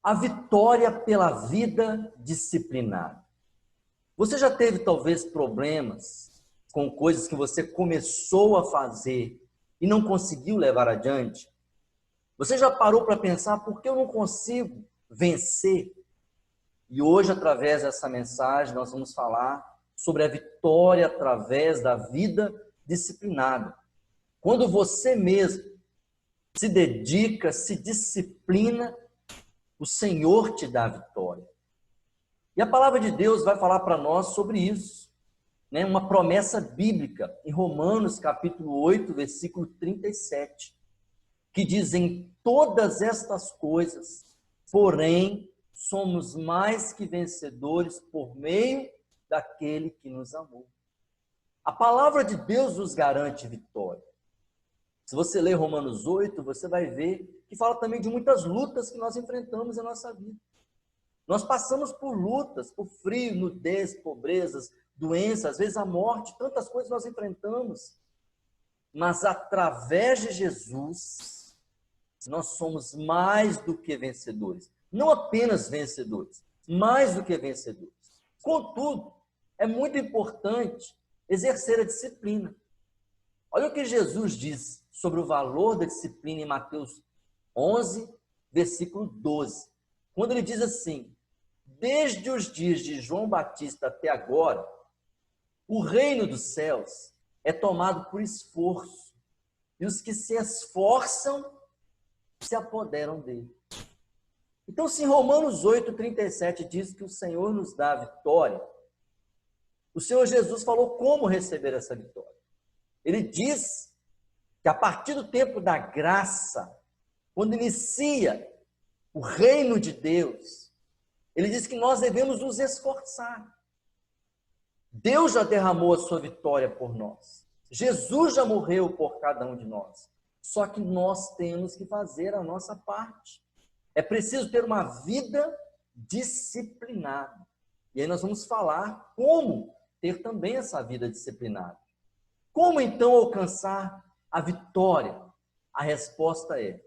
A vitória pela vida disciplinada. Você já teve talvez problemas com coisas que você começou a fazer e não conseguiu levar adiante? Você já parou para pensar por que eu não consigo vencer? E hoje, através dessa mensagem, nós vamos falar sobre a vitória através da vida disciplinada. Quando você mesmo se dedica, se disciplina, o Senhor te dá a vitória. E a palavra de Deus vai falar para nós sobre isso, né? Uma promessa bíblica em Romanos capítulo 8, versículo 37, que diz: em todas estas coisas, porém, somos mais que vencedores por meio daquele que nos amou. A palavra de Deus nos garante vitória. Se você ler Romanos 8, você vai ver que fala também de muitas lutas que nós enfrentamos em nossa vida. Nós passamos por lutas, por frio, nudez, pobrezas, doenças, às vezes a morte, tantas coisas nós enfrentamos. Mas através de Jesus, nós somos mais do que vencedores. Não apenas vencedores, mais do que vencedores. Contudo, é muito importante exercer a disciplina. Olha o que Jesus diz sobre o valor da disciplina em Mateus 11, versículo 12. Quando ele diz assim: desde os dias de João Batista até agora, o reino dos céus é tomado por esforço, e os que se esforçam se apoderam dele. Então, se em Romanos 8, 37 diz que o Senhor nos dá a vitória, o Senhor Jesus falou como receber essa vitória. Ele diz que a partir do tempo da graça, quando inicia o reino de Deus, ele diz que nós devemos nos esforçar. Deus já derramou a sua vitória por nós. Jesus já morreu por cada um de nós. Só que nós temos que fazer a nossa parte. É preciso ter uma vida disciplinada. E aí nós vamos falar como ter também essa vida disciplinada. Como então alcançar a vitória? A resposta é: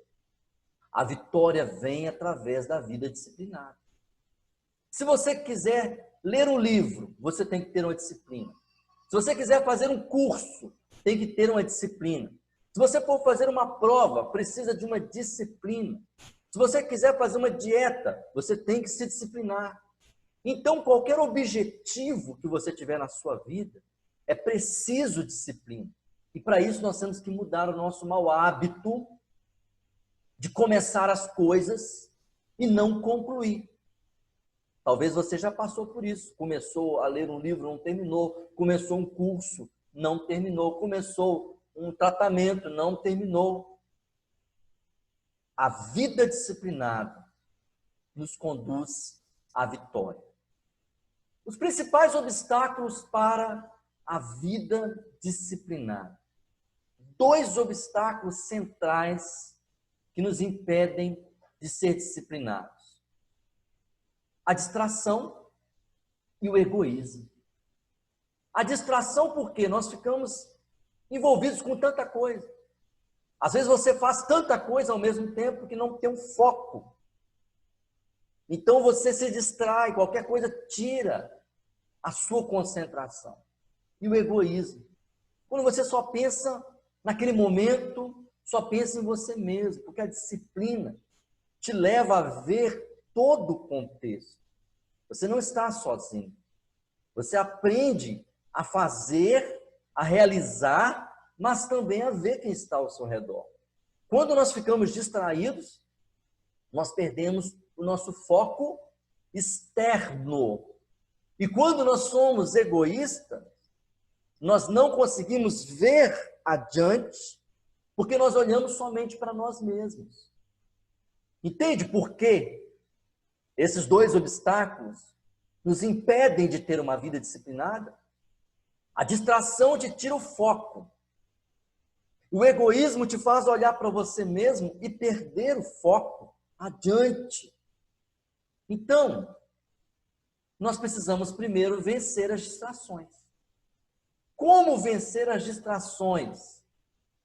a vitória vem através da vida disciplinada. Se você quiser ler um livro, você tem que ter uma disciplina. Se você quiser fazer um curso, tem que ter uma disciplina. Se você for fazer uma prova, precisa de uma disciplina. Se você quiser fazer uma dieta, você tem que se disciplinar. Então, qualquer objetivo que você tiver na sua vida, é preciso disciplina. E para isso nós temos que mudar o nosso mau hábito de começar as coisas e não concluir. Talvez você já passou por isso. Começou a ler um livro, não terminou. Começou um curso, não terminou. Começou um tratamento, não terminou. A vida disciplinada nos conduz à vitória. Os principais obstáculos para a vida disciplinada. 2 obstáculos centrais que nos impedem de ser disciplinados: a distração e o egoísmo. A distração porque nós ficamos envolvidos com tanta coisa. Às vezes você faz tanta coisa ao mesmo tempo que não tem um foco. Então você se distrai, qualquer coisa tira a sua concentração. E o egoísmo, quando você só pensa naquele momento, só pensa em você mesmo, porque a disciplina te leva a ver todo o contexto. Você não está sozinho. Você aprende a fazer, a realizar, mas também a ver quem está ao seu redor. Quando nós ficamos distraídos, nós perdemos o nosso foco externo. E quando nós somos egoístas, nós não conseguimos ver adiante, porque nós olhamos somente para nós mesmos. Entende por quê? Esses 2 obstáculos nos impedem de ter uma vida disciplinada. A distração te tira o foco. O egoísmo te faz olhar para você mesmo e perder o foco adiante. Então, nós precisamos primeiro vencer as distrações. Como vencer as distrações?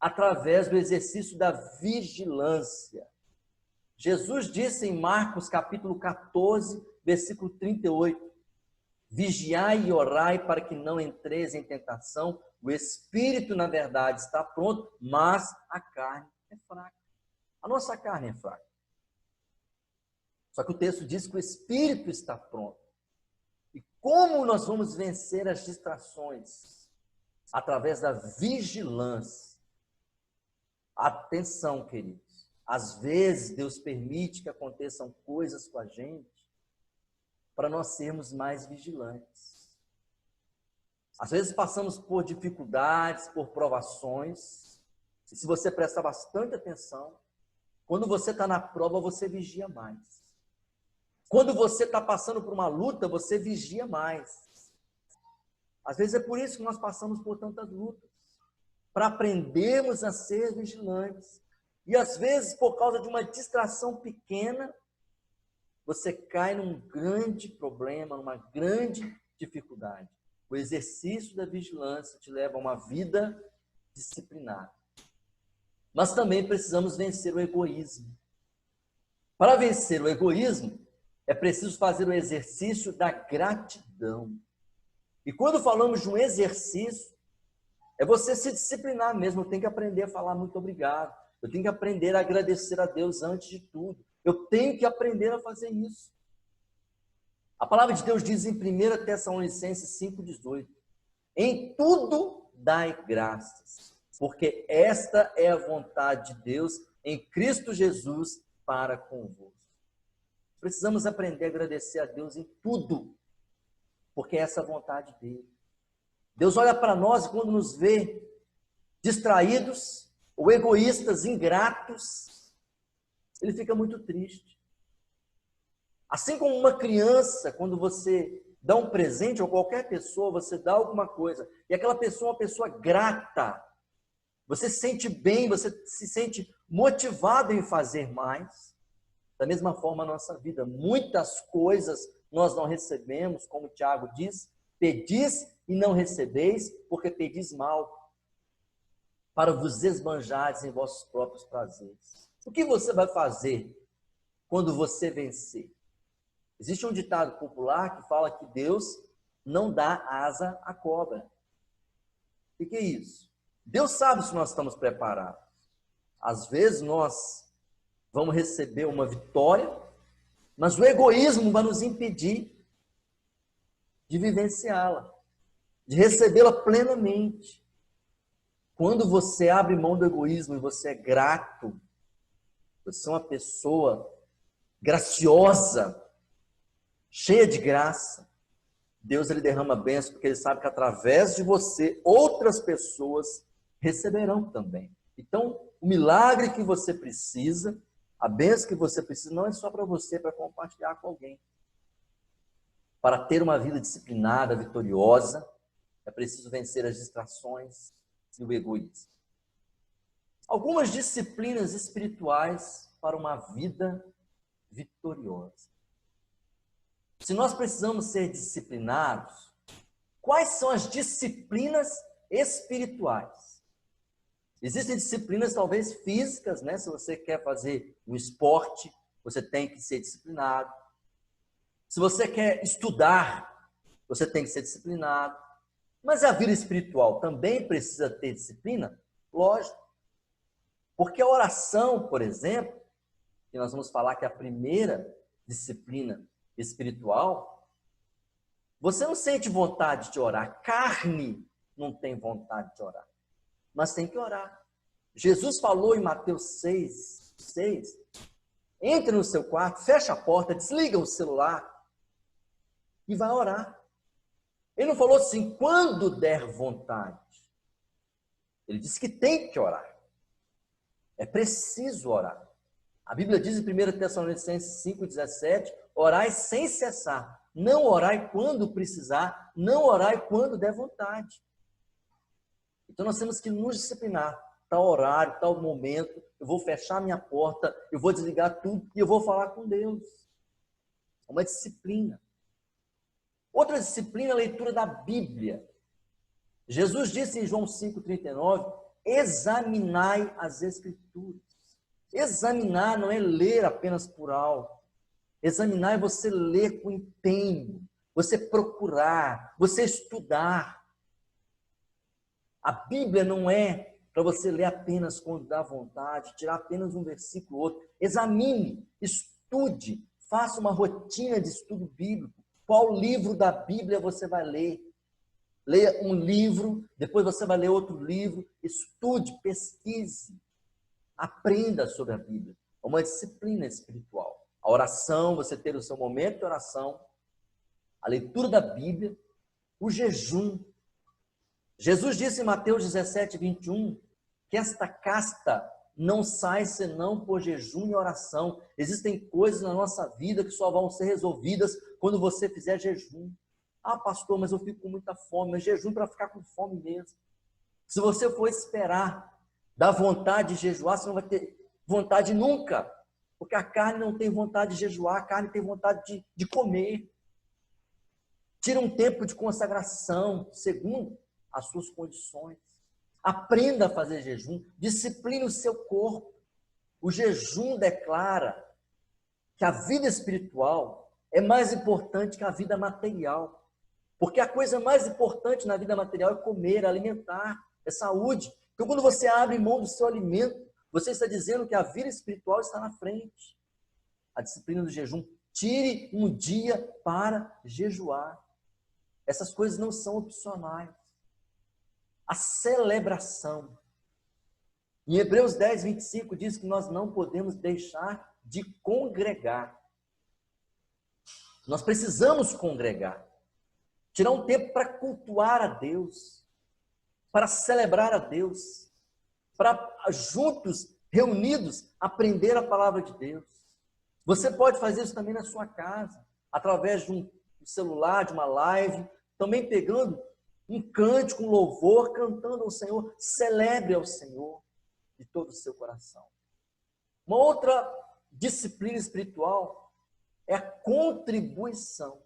Através do exercício da vigilância. Jesus disse em Marcos capítulo 14, versículo 38, vigiai e orai para que não entreis em tentação. O espírito, na verdade, está pronto, mas a carne é fraca. A nossa carne é fraca. Só que o texto diz que o espírito está pronto. E como nós vamos vencer as distrações? Através da vigilância. Atenção, queridos. Às vezes, Deus permite que aconteçam coisas com a gente para nós sermos mais vigilantes. Às vezes passamos por dificuldades, por provações, e se você prestar bastante atenção, quando você está na prova, você vigia mais. Quando você está passando por uma luta, você vigia mais. Às vezes é por isso que nós passamos por tantas lutas, para aprendermos a ser vigilantes. E às vezes, por causa de uma distração pequena, você cai num grande problema, numa grande dificuldade. O exercício da vigilância te leva a uma vida disciplinada. Mas também precisamos vencer o egoísmo. Para vencer o egoísmo, é preciso fazer o exercício da gratidão. E quando falamos de um exercício, é você se disciplinar mesmo. Eu tenho que aprender a falar muito obrigado. Eu tenho que aprender a agradecer a Deus antes de tudo. Eu tenho que aprender a fazer isso. A palavra de Deus diz em 1 Tessalonicenses 5,18: em tudo dai graças, porque esta é a vontade de Deus em Cristo Jesus para convosco. Precisamos aprender a agradecer a Deus em tudo, porque essa é a vontade dele. Deus olha para nós e quando nos vê distraídos ou egoístas, ingratos, ele fica muito triste. Assim como uma criança, quando você dá um presente a qualquer pessoa, você dá alguma coisa, e aquela pessoa é uma pessoa grata, você se sente bem, você se sente motivado em fazer mais. Da mesma forma a nossa vida, muitas coisas nós não recebemos, como Tiago diz, pedis e não recebeis, porque pedis mal, para vos esbanjares em vossos próprios prazeres. O que você vai fazer quando você vencer? Existe um ditado popular que fala que Deus não dá asa à cobra. O que é isso? Deus sabe se nós estamos preparados. Às vezes nós vamos receber uma vitória, mas o egoísmo vai nos impedir de vivenciá-la, de recebê-la plenamente. Quando você abre mão do egoísmo e você é grato, você é uma pessoa graciosa, cheia de graça, Deus ele derrama bênção, porque ele sabe que através de você, outras pessoas receberão também. Então, o milagre que você precisa, a bênção que você precisa, não é só para você, é para compartilhar com alguém. Para ter uma vida disciplinada, vitoriosa, é preciso vencer as distrações e o egoísmo. Algumas disciplinas espirituais para uma vida vitoriosa. Se nós precisamos ser disciplinados, quais são as disciplinas espirituais? Existem disciplinas talvez físicas, né? Se você quer fazer um esporte, você tem que ser disciplinado. Se você quer estudar, você tem que ser disciplinado. Mas a vida espiritual também precisa ter disciplina? Lógico. Porque a oração, por exemplo, que nós vamos falar que é a primeira disciplina espiritual, você não sente vontade de orar. Carne não tem vontade de orar, mas tem que orar. Jesus falou em Mateus 6, entre no seu quarto, fecha a porta, desliga o celular e vai orar. Ele não falou assim, quando der vontade. Ele disse que tem que orar. É preciso orar. A Bíblia diz em 1 Tessalonicenses 5,17, orai sem cessar. Não orai quando precisar, não orai quando der vontade. Então nós temos que nos disciplinar. Tal horário, tal momento, eu vou fechar minha porta, eu vou desligar tudo e eu vou falar com Deus. É uma disciplina. Outra disciplina é a leitura da Bíblia. Jesus disse em João 5,39, examinai as Escrituras. Examinar não é ler apenas por alto. Examinar é você ler com empenho, você procurar, você estudar. A Bíblia não é para você ler apenas quando dá vontade, tirar apenas um versículo ou outro. Examine, estude, faça uma rotina de estudo bíblico. Qual livro da Bíblia você vai ler? Leia um livro, depois você vai ler outro livro, estude, pesquise, aprenda sobre a Bíblia. É uma disciplina espiritual. A oração, você ter o seu momento de oração, a leitura da Bíblia, o jejum. Jesus disse em Mateus 17, 21, que esta casta não sai senão por jejum e oração. Existem coisas na nossa vida que só vão ser resolvidas quando você fizer jejum. Ah, pastor, mas eu fico com muita fome. Mas jejum para ficar com fome mesmo. Se você for esperar dar vontade de jejuar, você não vai ter vontade nunca. Porque a carne não tem vontade de jejuar, a carne tem vontade de comer. Tira um tempo de consagração, segundo as suas condições. Aprenda a fazer jejum, discipline o seu corpo. O jejum declara que a vida espiritual é mais importante que a vida material. Porque a coisa mais importante na vida material é comer, alimentar, é saúde. Então, quando você abre mão do seu alimento, você está dizendo que a vida espiritual está na frente. A disciplina do jejum. Tire um dia para jejuar. Essas coisas não são opcionais. A celebração. Em Hebreus 10, 25 diz que nós não podemos deixar de congregar. Nós precisamos congregar. Tirar um tempo para cultuar a Deus, para celebrar a Deus, para juntos, reunidos, aprender a palavra de Deus. Você pode fazer isso também na sua casa, através de um celular, de uma live, também pegando um cântico, um louvor, cantando ao Senhor. Celebre ao Senhor de todo o seu coração. Uma outra disciplina espiritual é a contribuição.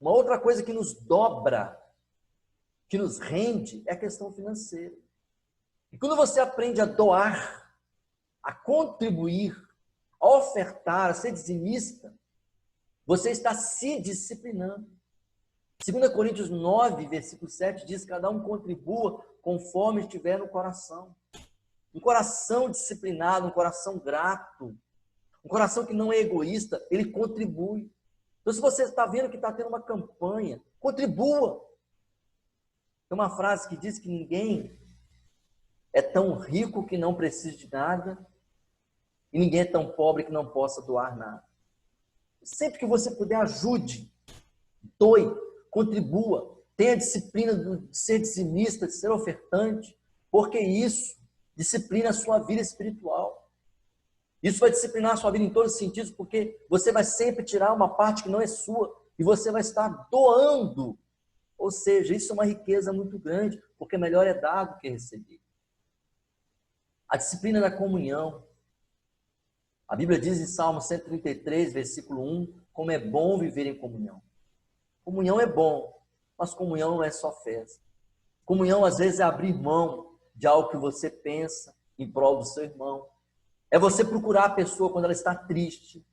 Uma outra coisa que nos dobra, que nos rende, é a questão financeira. E quando você aprende a doar, a contribuir, a ofertar, a ser dizimista, você está se disciplinando. 2 Coríntios 9, versículo 7 diz: cada um contribua conforme estiver no coração. Um coração disciplinado, um coração grato, um coração que não é egoísta, ele contribui. Então, se você está vendo que está tendo uma campanha, contribua. Tem uma frase que diz que ninguém é tão rico que não precise de nada e ninguém é tão pobre que não possa doar nada. Sempre que você puder, ajude, doe, contribua, tenha a disciplina de ser dizimista, de ser ofertante, porque isso disciplina a sua vida espiritual. Isso vai disciplinar a sua vida em todos os sentidos, porque você vai sempre tirar uma parte que não é sua e você vai estar doando. Ou seja, isso é uma riqueza muito grande, porque melhor é dar do que receber. A disciplina da comunhão. A Bíblia diz em Salmo 133, versículo 1, como é bom viver em comunhão. Comunhão é bom, mas comunhão não é só festa. Comunhão, às vezes, é abrir mão de algo que você pensa em prol do seu irmão. É você procurar a pessoa quando ela está triste.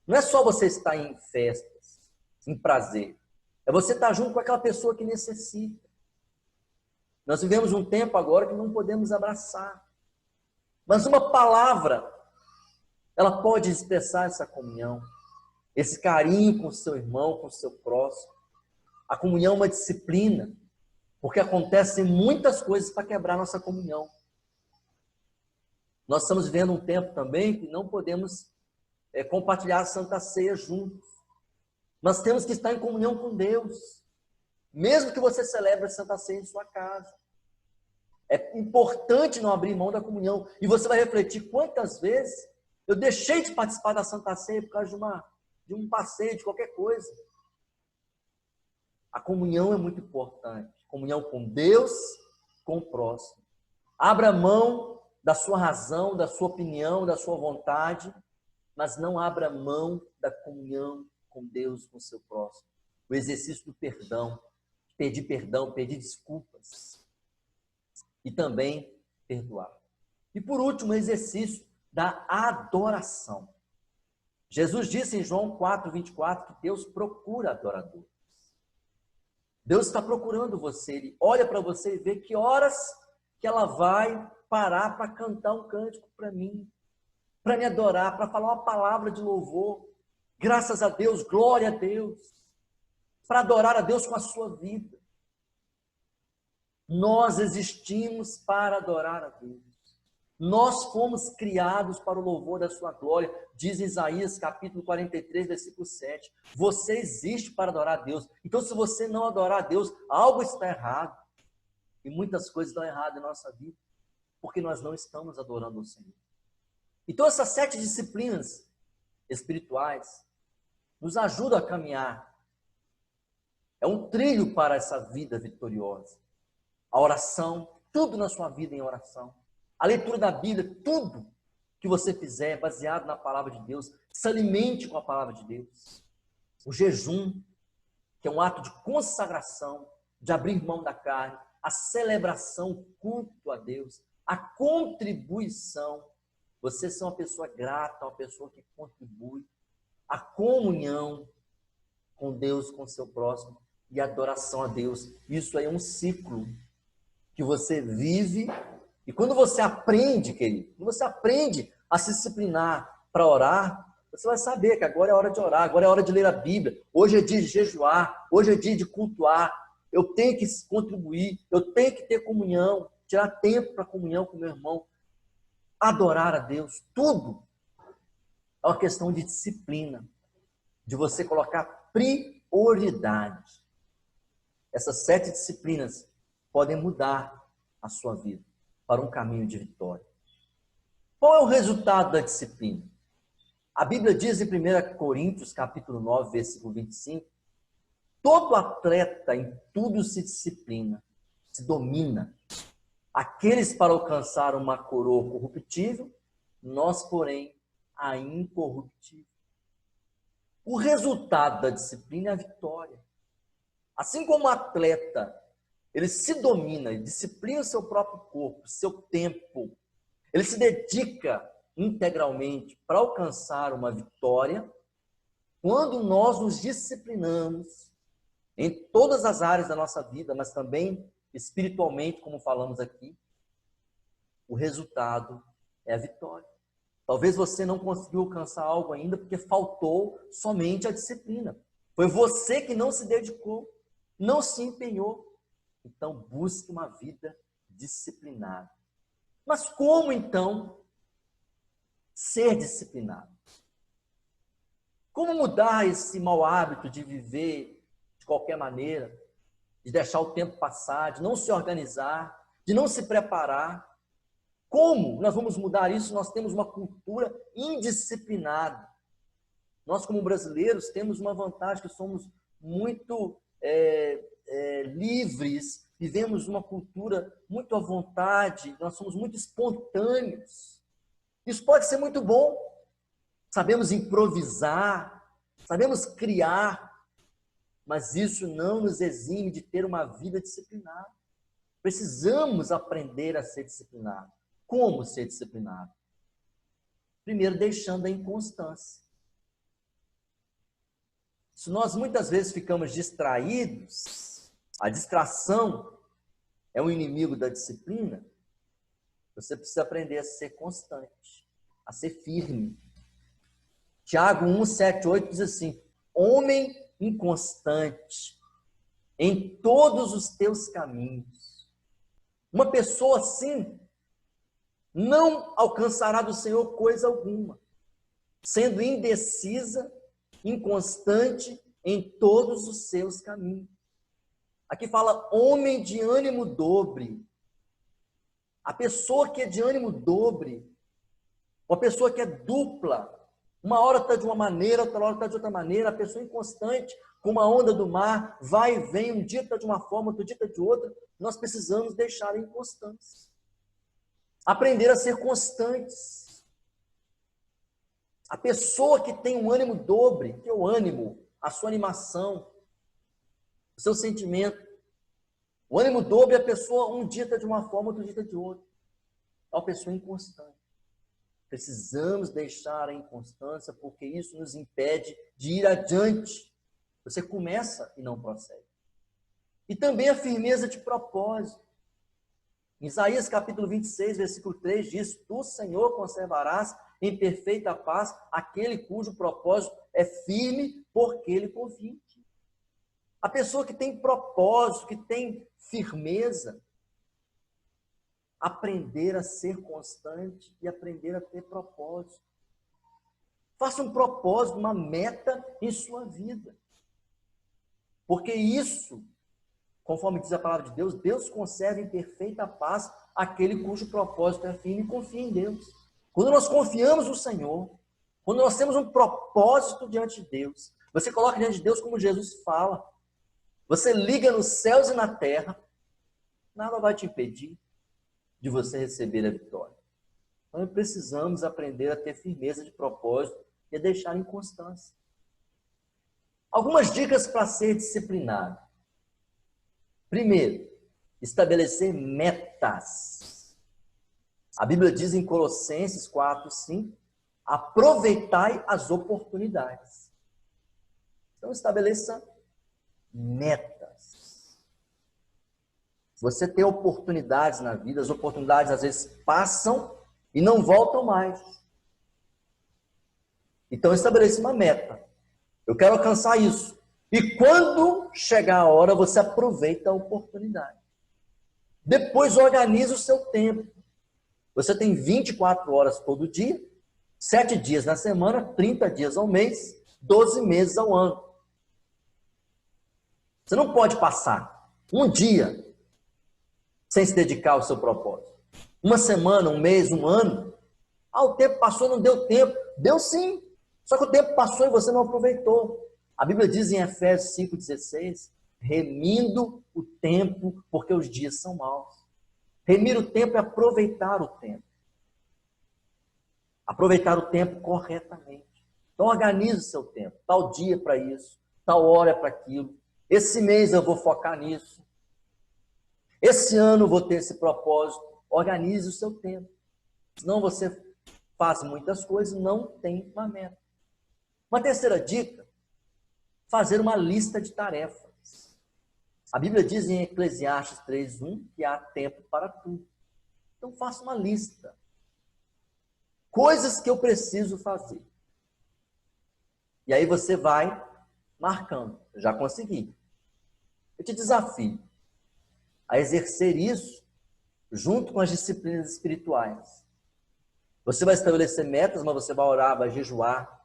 Não é só você estar em festas, em prazer. É você estar junto com aquela pessoa que necessita. Nós vivemos um tempo agora que não podemos abraçar. Mas uma palavra, ela pode expressar essa comunhão, esse carinho com o seu irmão, com o seu próximo. A comunhão é uma disciplina, porque acontecem muitas coisas para quebrar nossa comunhão. Nós estamos vivendo um tempo também que não podemos compartilhar a Santa Ceia juntos. Nós temos que estar em comunhão com Deus, mesmo que você celebre a Santa Ceia em sua casa. É importante não abrir mão da comunhão. E você vai refletir quantas vezes eu deixei de participar da Santa Ceia por causa de um passeio, de qualquer coisa. A comunhão é muito importante. Comunhão com Deus, com o próximo. Abra mão da sua razão, da sua opinião, da sua vontade, mas não abra mão da comunhão com Deus, com o seu próximo. O exercício do perdão, pedir desculpas e também perdoar. E por último, o exercício da adoração. Jesus disse em João 4:24 que Deus procura adoradores. Deus está procurando você. Ele olha para você e vê que horas que ela vai parar para cantar um cântico para mim, para me adorar, para falar uma palavra de louvor. Graças a Deus, glória a Deus. Para adorar a Deus com a sua vida. Nós existimos para adorar a Deus. Nós fomos criados para o louvor da sua glória, diz Isaías capítulo 43, versículo 7. Você existe para adorar a Deus. Então, se você não adorar a Deus, algo está errado. E muitas coisas estão erradas em nossa vida, porque nós não estamos adorando o Senhor. Então, essas 7 disciplinas espirituais nos ajudam a caminhar. É um trilho para essa vida vitoriosa. A oração, tudo na sua vida em oração. A leitura da Bíblia, tudo que você fizer baseado na palavra de Deus, se alimente com a palavra de Deus. O jejum, que é um ato de consagração, de abrir mão da carne, a celebração, o culto a Deus, a contribuição. Você ser uma pessoa grata, uma pessoa que contribui, a comunhão com Deus, com o seu próximo e a adoração a Deus. Isso aí é um ciclo que você vive. E quando você aprende, querido, quando você aprende a se disciplinar para orar, você vai saber que agora é hora de orar, agora é hora de ler a Bíblia, hoje é dia de jejuar, hoje é dia de cultuar, eu tenho que contribuir, eu tenho que ter comunhão, tirar tempo para comunhão com meu irmão, adorar a Deus, tudo é uma questão de disciplina, de você colocar prioridade. Essas 7 disciplinas podem mudar a sua vida para um caminho de vitória. Qual é o resultado da disciplina? A Bíblia diz em 1 Coríntios, capítulo 9, versículo 25, todo atleta em tudo se disciplina, se domina. Aqueles para alcançar uma coroa corruptível, nós, porém, a incorruptível. O resultado da disciplina é a vitória. Assim como o atleta, ele se domina, ele disciplina o seu próprio corpo, seu tempo. Ele se dedica integralmente para alcançar uma vitória. Quando nós nos disciplinamos em todas as áreas da nossa vida, mas também espiritualmente, como falamos aqui, o resultado é a vitória. Talvez você não conseguiu alcançar algo ainda porque faltou somente a disciplina. Foi você que não se dedicou, não se empenhou. Então, busque uma vida disciplinada. Mas como, então, ser disciplinado? Como mudar esse mau hábito de viver de qualquer maneira, de deixar o tempo passar, de não se organizar, de não se preparar? Como nós vamos mudar isso? Nós temos uma cultura indisciplinada. Nós, como brasileiros, temos uma vantagem que somos muito livres, vivemos uma cultura muito à vontade, nós somos muito espontâneos. Isso pode ser muito bom. Sabemos improvisar, sabemos criar, mas isso não nos exime de ter uma vida disciplinada. Precisamos aprender a ser disciplinado. Como ser disciplinado? Primeiro, deixando a inconstância. Se nós muitas vezes ficamos distraídos, a distração é um inimigo da disciplina, você precisa aprender a ser constante, a ser firme. Tiago 1, 7, 8 diz assim: homem inconstante em todos os teus caminhos. Uma pessoa assim não alcançará do Senhor coisa alguma, sendo indecisa, inconstante em todos os seus caminhos. Aqui fala homem de ânimo dobre. A pessoa que é de ânimo dobre, uma pessoa que é dupla, uma hora está de uma maneira, outra hora está de outra maneira, a pessoa inconstante, como a onda do mar, vai e vem, um dia está de uma forma, outro dia está de outra. Nós precisamos deixar a inconstância. Aprender a ser constantes. A pessoa que tem um ânimo dobre, que é o ânimo, a sua animação, o seu sentimento. O ânimo dobre é a pessoa, um dia está de uma forma, outro dia está de outra. é uma pessoa inconstante. Precisamos deixar a inconstância, porque isso nos impede de ir adiante. Você começa e não prossegue. E também a firmeza de propósito. Em Isaías capítulo 26, versículo 3 diz: Tu, Senhor, conservarás em perfeita paz aquele cujo propósito é firme, porque ele confia em ti. A pessoa que tem propósito, que tem firmeza, aprender a ser constante e aprender a ter propósito. Faça um propósito, uma meta em sua vida. Porque isso, conforme diz a palavra de Deus, Deus conserva em perfeita paz aquele cujo propósito é firme e confia em Deus. Quando nós confiamos no Senhor, quando nós temos um propósito diante de Deus, você coloca diante de Deus como Jesus fala. Você liga nos céus e na terra, nada vai te impedir de você receber a vitória. Então, precisamos aprender a ter firmeza de propósito e a deixar inconstância. Algumas dicas para ser disciplinado. Primeiro, estabelecer metas. A Bíblia diz em Colossenses 4, 5, aproveitai as oportunidades. Então, estabeleça metas. Você tem oportunidades na vida, as oportunidades às vezes passam e não voltam mais. Então estabeleça uma meta. Eu quero alcançar isso. E quando chegar a hora, você aproveita a oportunidade. Depois organiza o seu tempo. Você tem 24 horas todo dia, 7 dias na semana, 30 dias ao mês, 12 meses ao ano. Você não pode passar um dia sem se dedicar ao seu propósito. Uma semana, um mês, um ano. O tempo passou, não deu tempo. Deu sim. Só que o tempo passou e você não aproveitou. A Bíblia diz em Efésios 5,16, remindo o tempo, porque os dias são maus. Remir o tempo é aproveitar o tempo. Aproveitar o tempo corretamente. Então organize o seu tempo. Tal dia para isso, tal hora para aquilo. Esse mês eu vou focar nisso. Esse ano eu vou ter esse propósito. Organize o seu tempo. Senão você faz muitas coisas e não tem uma meta. Uma terceira dica, fazer uma lista de tarefas. A Bíblia diz em Eclesiastes 3:1 que há tempo para tudo. Então faça uma lista. Coisas que eu preciso fazer. E aí você vai marcando. Eu já consegui. Eu te desafio a exercer isso junto com as disciplinas espirituais. Você vai estabelecer metas, mas você vai orar, vai jejuar,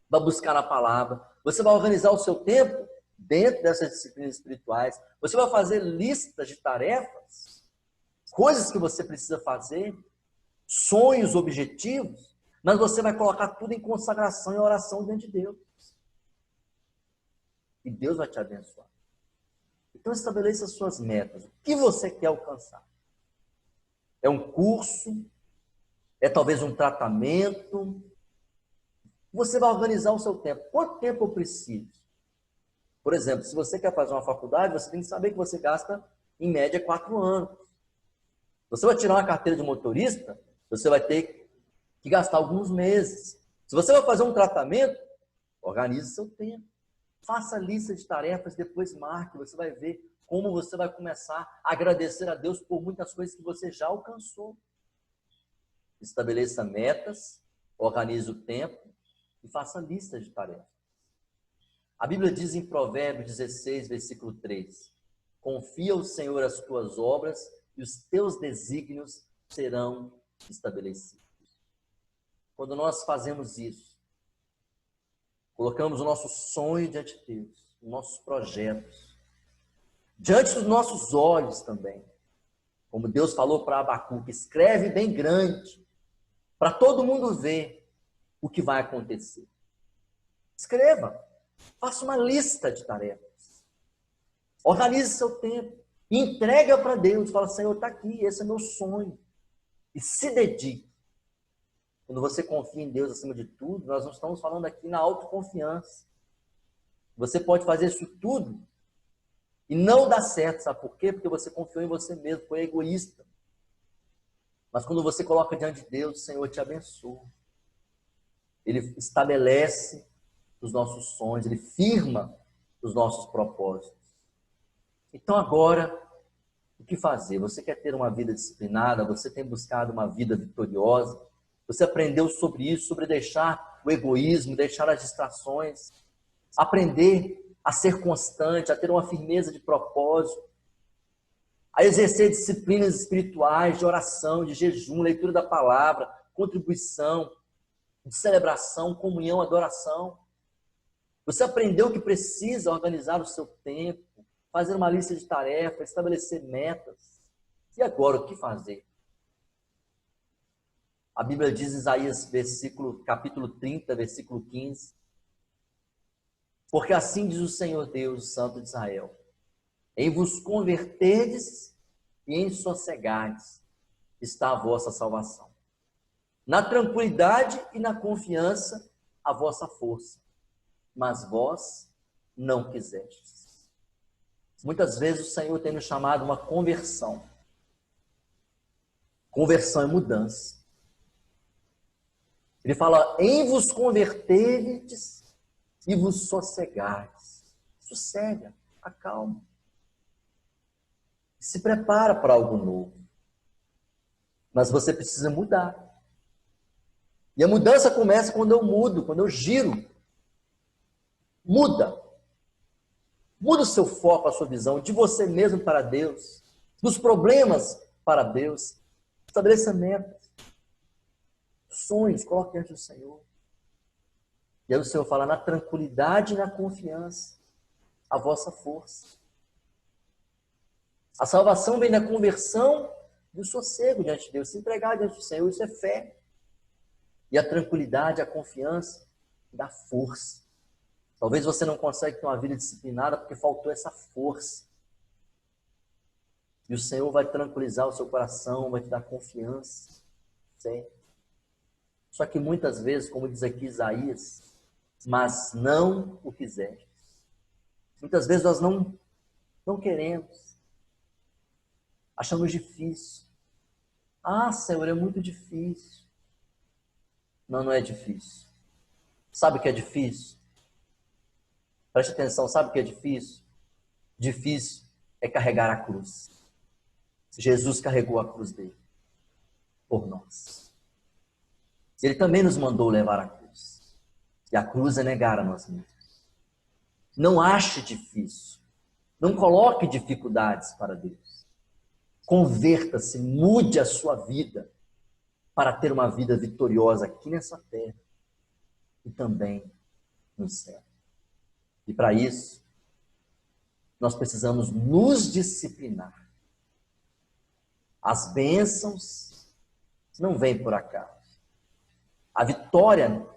vai buscar na palavra. Você vai organizar o seu tempo dentro dessas disciplinas espirituais. Você vai fazer listas de tarefas, coisas que você precisa fazer, sonhos, objetivos, mas você vai colocar tudo em consagração e oração diante de Deus. E Deus vai te abençoar. Então estabeleça as suas metas. O que você quer alcançar? É um curso? É talvez um tratamento? Você vai organizar o seu tempo. Quanto tempo eu preciso? Por exemplo, se você quer fazer uma faculdade, você tem que saber que você gasta, em média, 4 anos. Você vai tirar uma carteira de motorista, você vai ter que gastar alguns meses. Se você vai fazer um tratamento, organize seu tempo. Faça a lista de tarefas, depois marque. Você vai ver como você vai começar a agradecer a Deus por muitas coisas que você já alcançou. Estabeleça metas, organize o tempo e faça lista de tarefas. A Bíblia diz em Provérbios 16, versículo 3, confia ao Senhor as tuas obras e os teus desígnios serão estabelecidos. Quando nós fazemos isso, colocamos o nosso sonho diante de Deus, os nossos projetos, diante dos nossos olhos também. Como Deus falou para Abacuque, escreve bem grande, para todo mundo ver o que vai acontecer. Escreva, faça uma lista de tarefas. Organize seu tempo, entregue para Deus, fala, Senhor, está aqui, esse é meu sonho. E se dedique. Quando você confia em Deus acima de tudo, nós não estamos falando aqui na autoconfiança. Você pode fazer isso tudo e não dá certo, sabe por quê? Porque você confiou em você mesmo, foi egoísta. Mas quando você coloca diante de Deus, o Senhor te abençoa. Ele estabelece os nossos sonhos, Ele firma os nossos propósitos. Então agora, o que fazer? Você quer ter uma vida disciplinada? Você tem buscado uma vida vitoriosa? Você aprendeu sobre isso, sobre deixar o egoísmo, deixar as distrações, aprender a ser constante, a ter uma firmeza de propósito, a exercer disciplinas espirituais, de oração, de jejum, leitura da palavra, contribuição, de celebração, comunhão, adoração. Você aprendeu que precisa organizar o seu tempo, fazer uma lista de tarefas, estabelecer metas. E agora, o que fazer? A Bíblia diz em Isaías, capítulo 30, versículo 15. Porque assim diz o Senhor Deus, o Santo de Israel: em vos converterdes e em sossegardes está a vossa salvação. Na tranquilidade e na confiança a vossa força. Mas vós não quisestes. Muitas vezes o Senhor tem nos chamado uma conversão. Conversão é mudança. Ele fala: em vos converterdes e vos sossegardes. Sossega, acalma. Se prepara para algo novo. Mas você precisa mudar. E a mudança começa quando eu mudo, quando eu giro. Muda. Muda o seu foco, a sua visão, de você mesmo para Deus, dos problemas para Deus. Estabeleça metas, sonhos, coloque diante do Senhor. E aí o Senhor fala: na tranquilidade e na confiança, a vossa força. A salvação vem da conversão e do sossego diante de Deus. Se entregar diante do Senhor, isso é fé. E a tranquilidade, a confiança, dá força. Talvez você não consiga ter uma vida disciplinada porque faltou essa força. E o Senhor vai tranquilizar o seu coração, vai te dar confiança. Certo? Só que muitas vezes, como diz aqui Isaías, mas não o quiseste. Muitas vezes nós não queremos. Achamos difícil. Ah, Senhor, é muito difícil. Não, não é difícil. Sabe o que é difícil? Preste atenção, sabe o que é difícil? Difícil é carregar a cruz. Jesus carregou a cruz dele por nós. Ele também nos mandou levar a cruz. E a cruz é negar a nós mesmos. Não ache difícil. Não coloque dificuldades para Deus. Converta-se, mude a sua vida para ter uma vida vitoriosa aqui nessa terra e também no céu. E para isso, nós precisamos nos disciplinar. As bênçãos não vêm por acaso. A vitória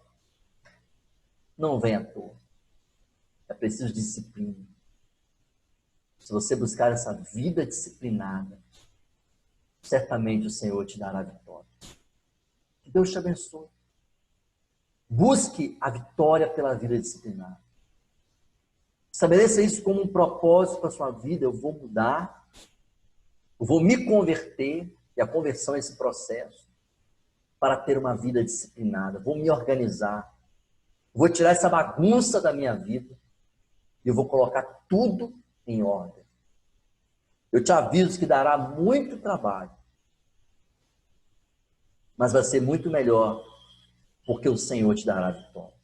não vem à toa. É preciso disciplina. Se você buscar essa vida disciplinada, certamente o Senhor te dará a vitória. Que Deus te abençoe. Busque a vitória pela vida disciplinada. Estabeleça isso como um propósito para a sua vida. Eu vou mudar, eu vou me converter, e a conversão é esse processo, para ter uma vida disciplinada. Vou me organizar, vou tirar essa bagunça da minha vida e eu vou colocar tudo em ordem. Eu te aviso que dará muito trabalho, mas vai ser muito melhor, porque o Senhor te dará a vitória.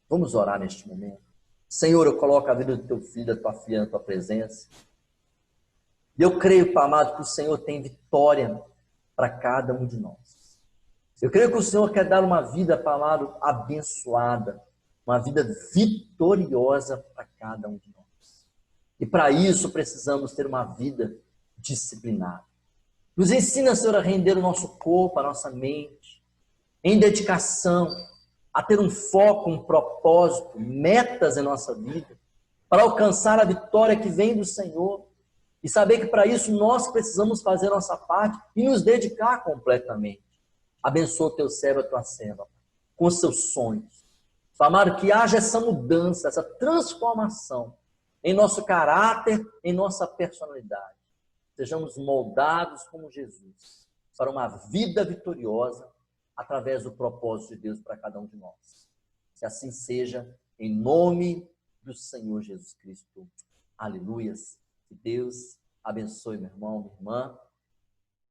Vamos orar neste momento. Senhor, eu coloco a vida do teu filho, da tua filha na tua presença. E eu creio, Pai amado, que o Senhor tem vitória para cada um de nós. Eu creio que o Senhor quer dar uma vida, Pai amado, abençoada, uma vida vitoriosa para cada um de nós. E para isso precisamos ter uma vida disciplinada. Nos ensina, Senhor, a render o nosso corpo, a nossa mente, em dedicação, a ter um foco, um propósito, metas em nossa vida, para alcançar a vitória que vem do Senhor. E saber que para isso nós precisamos fazer a nossa parte e nos dedicar completamente. Abençoa o teu servo, a tua serva, com os seus sonhos. Amado, que haja essa mudança, essa transformação em nosso caráter, em nossa personalidade. Sejamos moldados como Jesus. para uma vida vitoriosa através do propósito de Deus para cada um de nós. Que assim seja, em nome do Senhor Jesus Cristo. Aleluias. Que Deus abençoe, meu irmão, minha irmã.